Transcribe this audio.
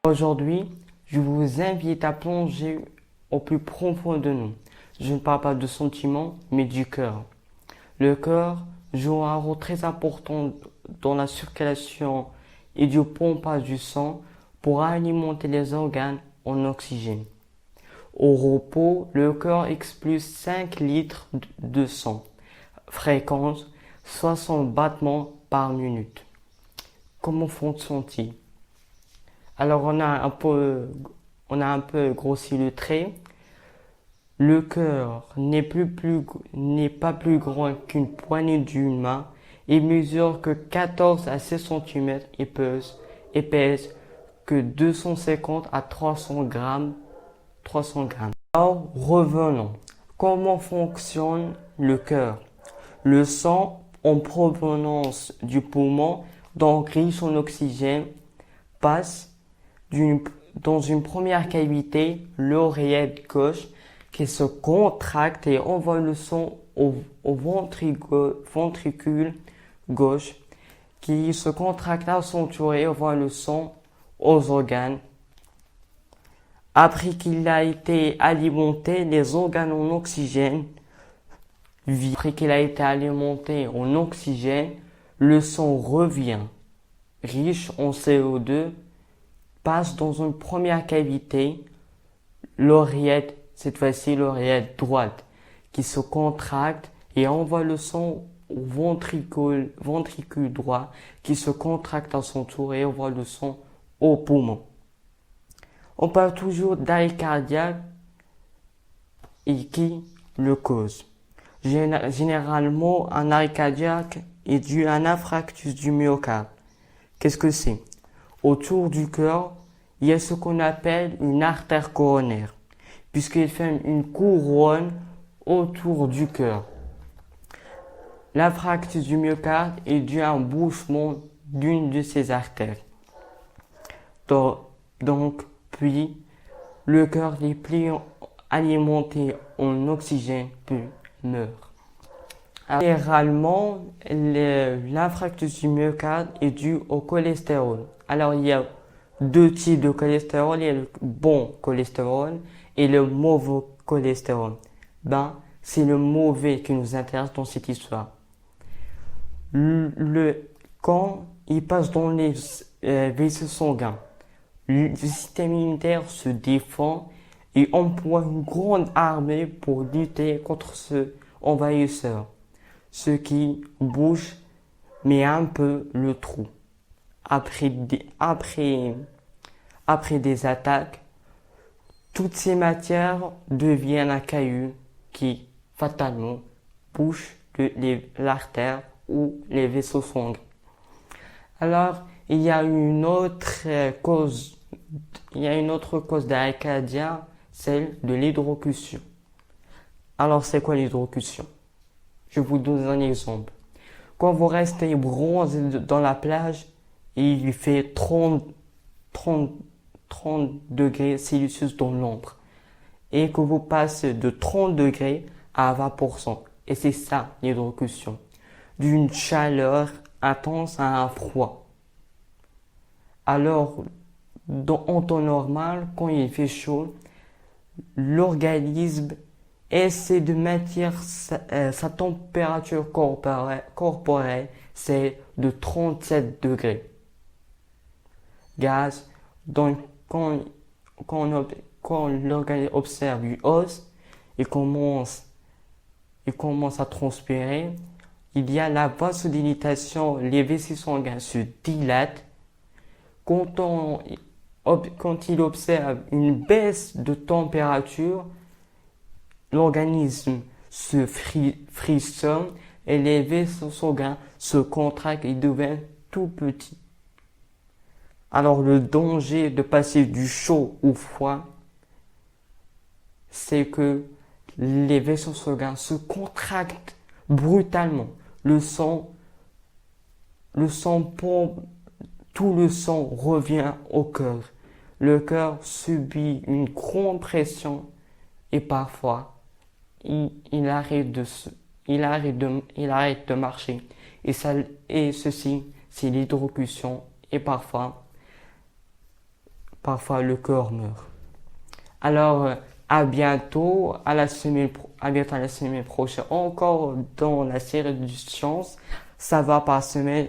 Aujourd'hui, je vous invite à plonger au plus profond de nous. Je ne parle pas de sentiments, mais du cœur. Le cœur joue un rôle très important dans la circulation et du pompage du sang pour alimenter les organes en oxygène. Au repos, le cœur expulse 5 litres de sang, fréquence 60 battements par minute. Comment fonctionne-t-il? Alors on a un peu grossi le trait. Le cœur n'est pas plus grand qu'une poignée d'une main et mesure que 14 à 16 cm et pèse que 250 à 300 grammes. Alors revenons. Comment fonctionne le cœur? Le sang en provenance du poumon, donc riche en oxygène, passe dans une première cavité, l'oreillette gauche, qui se contracte et envoie le sang au ventricule gauche, qui se contracte à son tour et envoie le sang aux organes. Après qu'il a été alimenté, les organes en oxygène, après qu'il a été alimenté en oxygène, le sang revient, riche en CO2, passe dans une première cavité, l'oreillette, cette fois-ci l'oreillette droite, qui se contracte et envoie le sang au ventricule droit, qui se contracte à son tour et envoie le sang au poumon. On parle toujours d'arrêt cardiaque et qui le cause. Généralement, un arrêt cardiaque est dû à un infarctus du myocarde. Qu'est-ce que c'est? Autour du cœur, il y a ce qu'on appelle une artère coronaire, puisqu'il fait une couronne autour du cœur. L'infarctus du myocarde est dû à un bouchement d'une de ces artères. Donc, puis, le cœur n'est plus alimenté en oxygène, puis meurt. Alors, généralement, l'infarctus du myocarde est dû au cholestérol. Alors, il y a deux types de cholestérol. Il y a le bon cholestérol et le mauvais cholestérol. C'est le mauvais qui nous intéresse dans cette histoire. Quand il passe dans les vaisseaux sanguins, le système immunitaire se défend et emploie une grande armée pour lutter contre ce envahisseur, ce qui bouche mais un peu le trou. Après des attaques, toutes ces matières deviennent un caillou qui, fatalement, bouche l'artère ou les vaisseaux sanguins. Alors, il y a une autre cause d'arrêt cardiaque, celle de l'hydrocution. Alors, c'est quoi l'hydrocution? Je vous donne un exemple. Quand vous restez bronzé dans la plage, et il fait 30 degrés Celsius dans l'ombre, et que vous passez de 30 degrés à 20%. Et c'est ça l'hydrocution. D'une chaleur intense à un froid. Alors, en temps normal, quand il fait chaud, l'organisme essaie de maintenir sa température corporelle, c'est de 37 degrés. Gaz, donc quand l'organisme observe une hausse, il commence à transpirer, il y a la vasodilatation, les vaisseaux sanguins se dilatent. Quand il observe une baisse de température, l'organisme se frissonne et les vaisseaux sanguins se contractent et deviennent tout petits. Alors le danger de passer du chaud au froid, c'est que les vaisseaux sanguins se contractent brutalement. Le sang pompe, tout le sang revient au cœur. Le cœur subit une grande pression et parfois il arrête de marcher. Et ceci, c'est l'hydrocution. Et parfois, parfois le cœur meurt. Alors, à bientôt, à bientôt la semaine prochaine, encore dans la série de sciences, ça va par semaine.